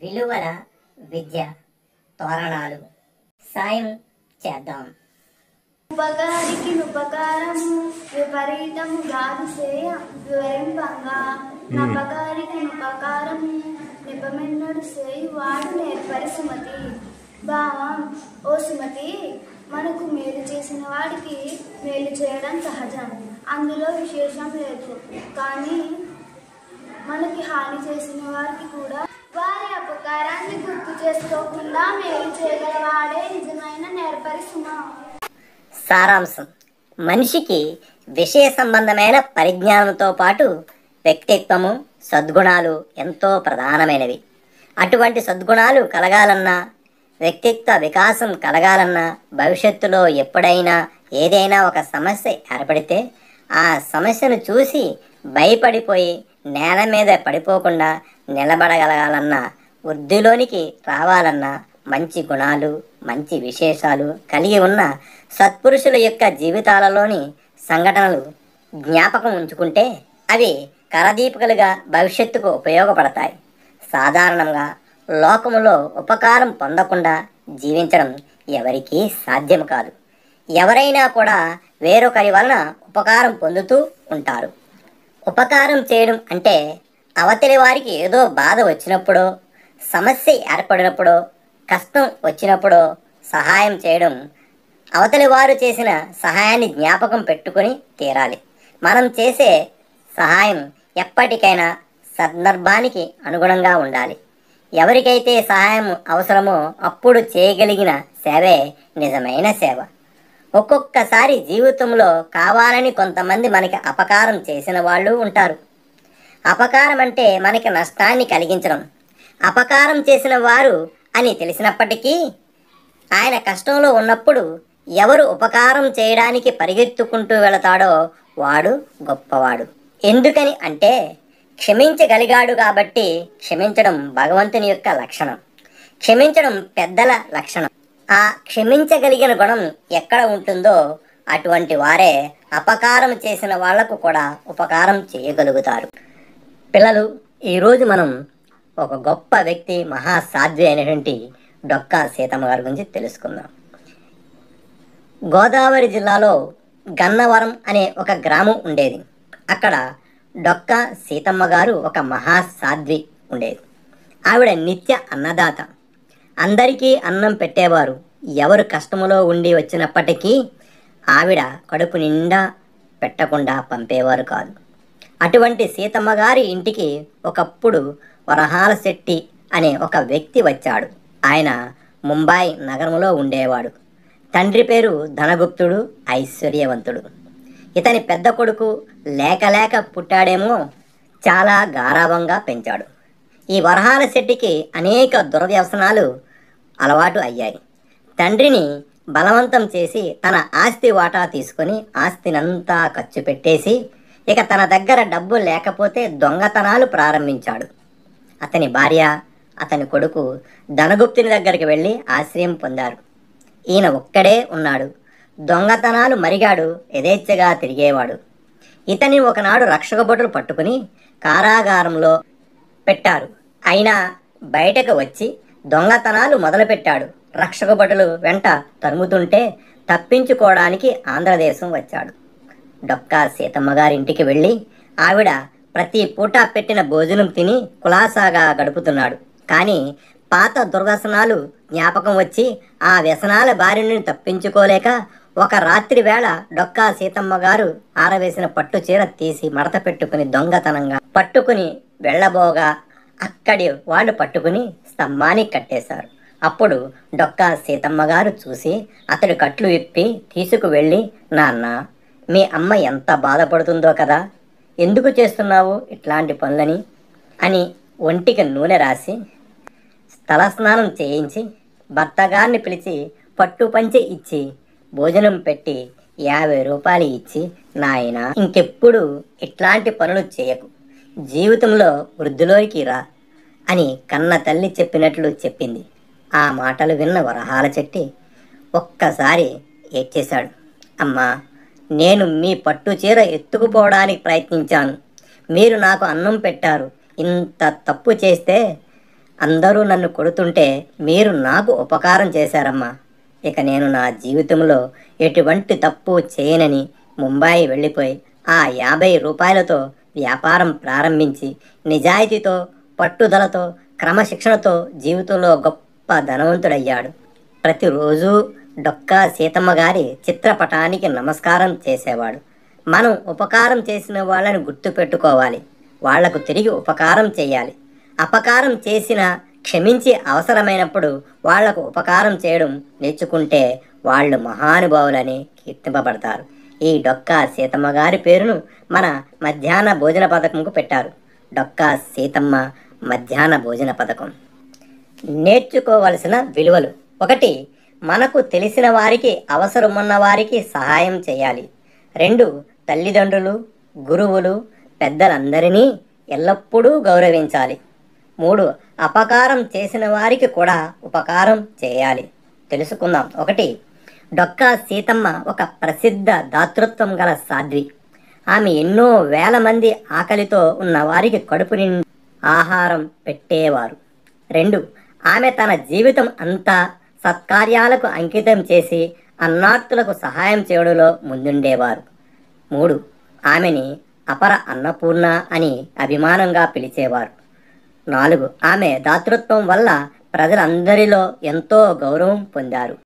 విలువల విద్య తోరణాలు సాయం చేద్దాం. ఉపకారికి ఉపకారము విపరీతము గాదు చేయ వివరింపంగా నపకారికి ఉపకారము నిపమెన్నడు చేయి వాడు నేర్పరి సుమతి. భావం, ఓ సుమతి, మనకు మేలు చేసిన వాడికి మేలు చేయడం సహజం, అందులో విశేషం లేదు. కానీ మనకి హాని చేసిన వారికి కూడా వారి అపకారాన్ని గుర్తు చేసుకోకుండా మేలు చేయగలవాడే నిజమైన నేర్పరి సుమ. సారాంశం: మనిషికి విషయ సంబంధమైన పరిజ్ఞానంతో పాటు వ్యక్తిత్వము, సద్గుణాలు ఎంతో ప్రధానమైనవి. అటువంటి సద్గుణాలు కలగాలన్నా, వ్యక్తిత్వ వికాసం కలగాలన్నా, భవిష్యత్తులో ఎప్పుడైనా ఏదైనా ఒక సమస్య ఏర్పడితే ఆ సమస్యను చూసి భయపడిపోయి నేల మీద పడిపోకుండా నిలబడగలగాలన్నా, వృద్ధిలోనికి రావాలన్నా మంచి గుణాలు, మంచి విశేషాలు కలిగి ఉన్న సత్పురుషుల యొక్క జీవితాలలోని సంఘటనలు జ్ఞాపకం ఉంచుకుంటే అవి కరదీపికలుగా భవిష్యత్తుకు ఉపయోగపడతాయి. సాధారణంగా లోకములో ఉపకారం పొందకుండా జీవించడం ఎవరికీ సాధ్యం కాదు. ఎవరైనా కూడా వేరొకరి వలన ఉపకారం పొందుతూ ఉంటారు. ఉపకారం చేయడం అంటే అవతలి వారికి ఏదో బాధ వచ్చినప్పుడో, సమస్య ఏర్పడినప్పుడో, కష్టం వచ్చినప్పుడో సహాయం చేయడం. అవతలి వారు చేసిన సహాయాన్ని జ్ఞాపకం పెట్టుకొని తీరాలి. మనం చేసే సహాయం ఎప్పటికైనా సందర్భానికి అనుగుణంగా ఉండాలి. ఎవరికైతే సహాయం అవసరమో అప్పుడు చేయగలిగిన సేవే నిజమైన సేవ. ఒక్కొక్కసారి జీవితంలో కావాలని కొంతమంది మనకి అపకారం చేసిన వాళ్ళు ఉంటారు. అపకారం అంటే మనకి నష్టాన్ని కలిగించడం. అపకారం చేసిన వారు అని తెలిసినప్పటికీ ఆయన కష్టంలో ఉన్నప్పుడు ఎవరు ఉపకారం చేయడానికి పరిగెత్తుకుంటూ వెళతాడో వాడు గొప్పవాడు. ఎందుకని అంటే క్షమించగలిగాడు కాబట్టి. క్షమించడం భగవంతుని యొక్క లక్షణం. క్షమించడం పెద్దల లక్షణం. ఆ క్షమించగలిగిన గుణం ఎక్కడ ఉంటుందో అటువంటి వారే అపకారం చేసిన వాళ్లకు కూడా ఉపకారం చేయగలుగుతారు. పిల్లలు, ఈరోజు మనం ఒక గొప్ప వ్యక్తి, మహాసాధ్వి అయినటువంటి డొక్కా సీతమ్మ గారి గురించి తెలుసుకుందాం. గోదావరి జిల్లాలో గన్నవరం అనే ఒక గ్రామం ఉండేది. అక్కడ డొక్కా సీతమ్మ గారు ఒక మహాసాధ్వి ఉండేది. ఆవిడ నిత్య అన్నదాత. అందరికీ అన్నం పెట్టేవారు. ఎవరు కష్టములో ఉండి వచ్చినప్పటికీ ఆవిడ కడుపు నిండా పెట్టకుండా పంపేవారు కాదు. అటువంటి సీతమ్మ గారి ఇంటికి ఒకప్పుడు వరహాల శెట్టి అనే ఒక వ్యక్తి వచ్చాడు. ఆయన ముంబై నగరంలో ఉండేవాడు. తండ్రి పేరు ధనగుప్తుడు, ఐశ్వర్యవంతుడు. ఇతని పెద్ద కొడుకు లేక పుట్టాడేమో, చాలా గారాబంగా పెంచాడు. ఈ వరహాల శెట్టికి అనేక దుర్వ్యసనాలు అలవాటు అయ్యాయి. తండ్రిని బలవంతం చేసి తన ఆస్తి వాటా తీసుకొని ఆస్తినంతా ఖర్చు పెట్టేసి ఇక తన దగ్గర డబ్బు లేకపోతే దొంగతనాలు ప్రారంభించాడు. అతని భార్య, అతని కొడుకు ధనగుప్తుని దగ్గరికి వెళ్ళి ఆశ్రయం పొందారు. ఈయన ఒక్కడే ఉన్నాడు. దొంగతనాలు మరిగాడు, యథేచ్ఛగా తిరిగేవాడు. ఇతని ఒకనాడు రక్షక భటులు పట్టుకుని కారాగారంలో పెట్టారు. అయినా బయటకు వచ్చి దొంగతనాలు మొదలుపెట్టాడు. రక్షక భటులు వెంట తరుముతుంటే తప్పించుకోవడానికి ఆంధ్రదేశం వచ్చాడు. డొక్కా సీతమ్మ గారింటికి వెళ్ళి ఆవిడ ప్రతి పూట పెట్టిన భోజనం తిని కులాసాగా గడుపుతున్నాడు. కానీ పాత దుర్వ్యసనాలు జ్ఞాపకం వచ్చి ఆ వ్యసనాల బారి నుండి తప్పించుకోలేక ఒక రాత్రి వేళ డొక్కా సీతమ్మ గారు ఆరవేసిన పట్టు చీర తీసి మడత పెట్టుకుని దొంగతనంగా పట్టుకుని వెళ్ళబోగా అక్కడి వాళ్ళు పట్టుకుని స్తంభానికి కట్టేశారు. అప్పుడు డొక్కా సీతమ్మ గారు చూసి అతడి కట్లు విప్పి తీసుకువెళ్ళి, నాన్న, మీ అమ్మ ఎంత బాధపడుతుందో కదా, ఎందుకు చేస్తున్నావు ఇట్లాంటి పనులని అని ఒంటికి నూనె రాసి తలస్నానం చేయించి భర్తగారిని పిలిచి పట్టు పంచె ఇచ్చి భోజనం పెట్టి 50 రూపాయలు ఇచ్చి, నాయన, ఇంకెప్పుడు ఇట్లాంటి పనులు చేయకు, జీవితంలో వృద్ధిలోకి రా అని కన్న తల్లి చెప్పినట్లు చెప్పింది. ఆ మాటలు విన్న వరహాల చెట్టి ఒక్కసారి ఏడ్చేశాడు. అమ్మా, నేను మీ పట్టు చీర ఎత్తుకుపోవడానికి ప్రయత్నించాను. మీరు నాకు అన్నం పెట్టారు. ఇంత తప్పు చేస్తే అందరూ నన్ను కొడుతుంటే మీరు నాకు ఉపకారం చేశారమ్మా. ఇక నేను నా జీవితంలో ఎటువంటి తప్పు చేయనని ముంబాయి వెళ్ళిపోయి ఆ 50 రూపాయలతో వ్యాపారం ప్రారంభించి నిజాయితీతో, పట్టుదలతో, క్రమశిక్షణతో జీవితంలో గొప్ప ధనవంతుడయ్యాడు. ప్రతిరోజు డొక్కా సీతమ్మ గారి చిత్రపటానికి నమస్కారం చేసేవాడు. మనం ఉపకారం చేసిన వాళ్ళని గుర్తుపెట్టుకోవాలి, వాళ్లకు తిరిగి ఉపకారం చేయాలి. అపకారం చేసిన క్షమించి అవసరమైనప్పుడు వాళ్లకు ఉపకారం చేయడం నేర్చుకుంటే వాళ్ళు మహానుభావులని కీర్తింపబడతారు. ఈ డొక్కా సీతమ్మ గారి పేరును మన మధ్యాహ్న భోజన పథకంకు పెట్టారు. డొక్కా సీతమ్మ మధ్యాహ్న భోజన పథకం. నేర్చుకోవలసిన విలువలు: 1. మనకు తెలిసిన వారికి, అవసరమున్న వారికి సహాయం చేయాలి. 2. తల్లిదండ్రులు, గురువులు, పెద్దలందరినీ ఎల్లప్పుడూ గౌరవించాలి. 3. అపకారం చేసిన వారికి కూడా ఉపకారం చేయాలి. తెలుసుకుందాం. 1. డొక్కా సీతమ్మ ఒక ప్రసిద్ధ దాతృత్వం గల సాధ్వి. ఆమె ఎన్నో వేల మంది ఆకలితో ఉన్న వారికి కడుపు నిండి ఆహారం పెట్టేవారు. 2. ఆమె తన జీవితం అంతా సత్కార్యాలకు అంకితం చేసి అన్నార్తులకు సహాయం చేయడంలో ముందుండేవారు. 3. ఆమెని అపర అన్నపూర్ణ అని అభిమానంగా పిలిచేవారు. 4. ఆమె దాతృత్వం వల్ల ప్రజలందరిలో ఎంతో గౌరవం పొందారు.